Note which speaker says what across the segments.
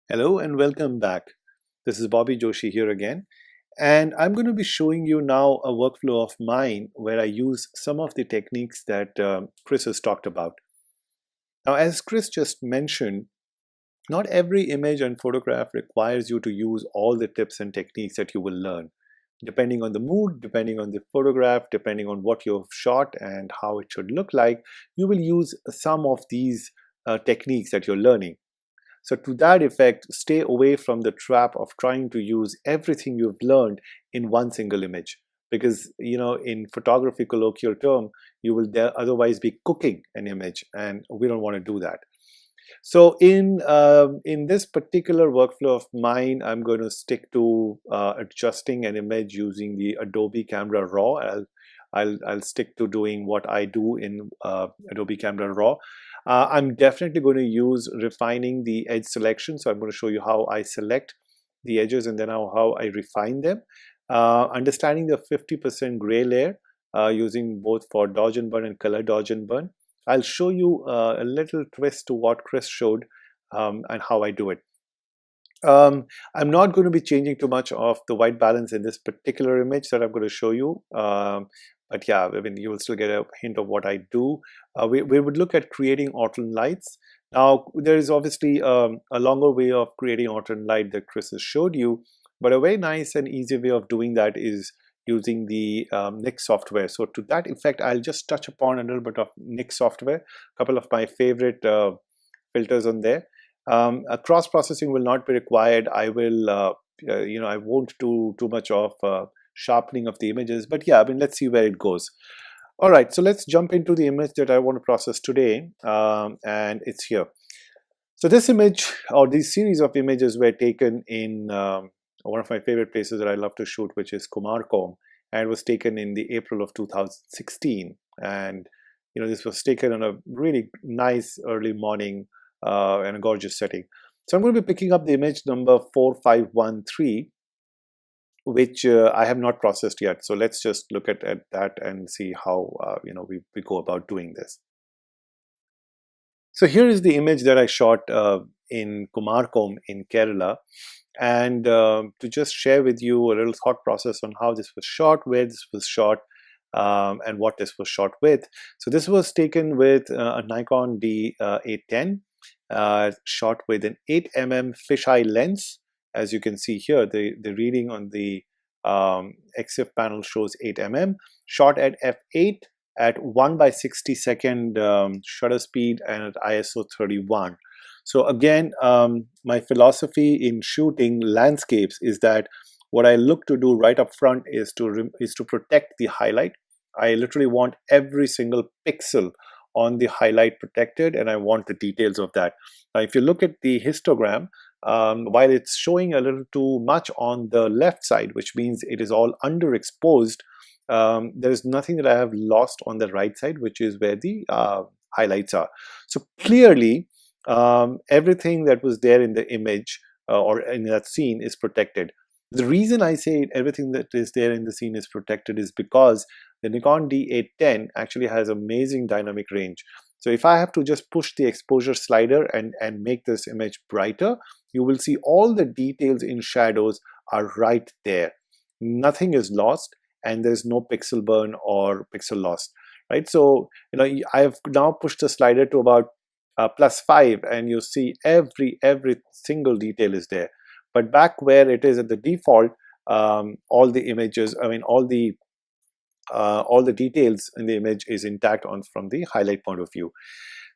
Speaker 1: Hello and welcome back. This is Bobby Joshi here again, and I'm going to be showing you now a workflow of mine where I use some of the techniques that Chris has talked about. Now, as Chris just mentioned, not every image and photograph requires you to use all the tips and techniques that you will learn. Depending on the mood, depending on the photograph, depending on what you've shot and how it should look like, you will use some of these techniques that you're learning. So to that effect, stay away from the trap of trying to use everything you've learned in one single image. Because, in photography colloquial term, you will otherwise be cooking an image, and we don't want to do that. So in this particular workflow of mine, I'm going to stick to adjusting an image using the Adobe Camera Raw. I'll stick to doing what I do in Adobe Camera Raw. I'm definitely going to use refining the edge selection. So I'm going to show you how I select the edges and then how I refine them. Understanding the 50% gray layer using both for dodge and burn and color dodge and burn. I'll show you a little twist to what Chris showed and how I do it. I'm not going to be changing too much of the white balance in this particular image that I'm going to show you. But yeah, I mean, you will still get a hint of what I do. We would look at creating autumn lights. Now, there is obviously a longer way of creating autumn light that Chris has showed you, but a very nice and easy way of doing that is using the Nik software. So to that effect, I'll just touch upon a little bit of Nik software, a couple of my favorite filters on there. Cross processing will not be required. I will, I won't do too much of sharpening of the images, but yeah, I mean, let's see where it goes. All right, so let's jump into the image that I want to process today, and it's here. So this image or these series of images were taken in one of my favorite places that I love to shoot, which is Kumarkom, and it was taken in the April of 2016. And this was taken on a really nice early morning and a gorgeous setting. So I'm going to be picking up the image number 4513, which I have not processed yet. So let's just look at that and see how we go about doing this. So here is the image that I shot in Kumarkom in Kerala. And to just share with you a little thought process on how this was shot, where this was shot, and what this was shot with. So this was taken with a Nikon D810, shot with an 8mm fisheye lens. As you can see here, the reading on the EXIF panel shows 8mm, shot at f8 at 1/62 shutter speed and at ISO 31. So again, my philosophy in shooting landscapes is that what I look to do right up front is to protect the highlight. I literally want every single pixel on the highlight protected, and I want the details of that. Now, if you look at the histogram, while it's showing a little too much on the left side, which means it is all underexposed, there is nothing that I have lost on the right side, which is where the highlights are. So clearly, everything that was there in the image or in that scene is protected. The reason I say everything that is there in the scene is protected is because the Nikon D810 actually has amazing dynamic range. So if I have to just push the exposure slider and make this image brighter, you will see all the details in shadows are right there. Nothing is lost and there's no pixel burn or pixel loss, right? So, I have now pushed the slider to about +5 and you see every single detail is there. But back where it is at the default, all the images, I mean, all the details in the image is intact from the highlight point of view.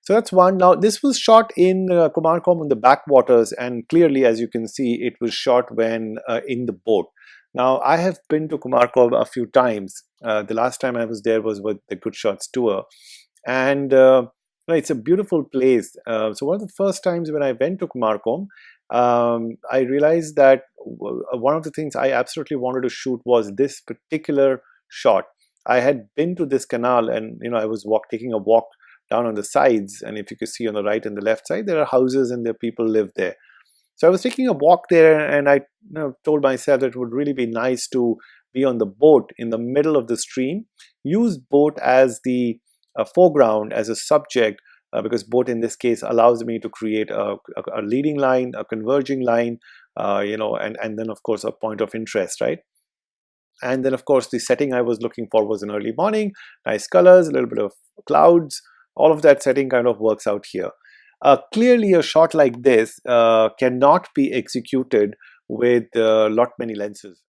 Speaker 1: So that's one. Now this was shot in Kumarkom on the backwaters, and clearly, as you can see, it was shot when in the boat. Now I have been to Kumarkom a few times. The last time I was there was with the Good Shots tour, and it's a beautiful place. So one of the first times when I went to Kumarkom, I realized that one of the things I absolutely wanted to shoot was this particular shot. I had been to this canal, and I was taking a walk down on the sides, and if you could see on the right and the left side, there are houses and there people live there. So I was taking a walk there, and I told myself that it would really be nice to be on the boat in the middle of the stream, use boat as the foreground, as a subject, because boat in this case allows me to create a leading line, a converging line, and then of course a point of interest, right? And then of course the setting I was looking for was an early morning, nice colors, a little bit of clouds. All of that setting kind of works out here. Clearly a shot like this cannot be executed with lot many lenses.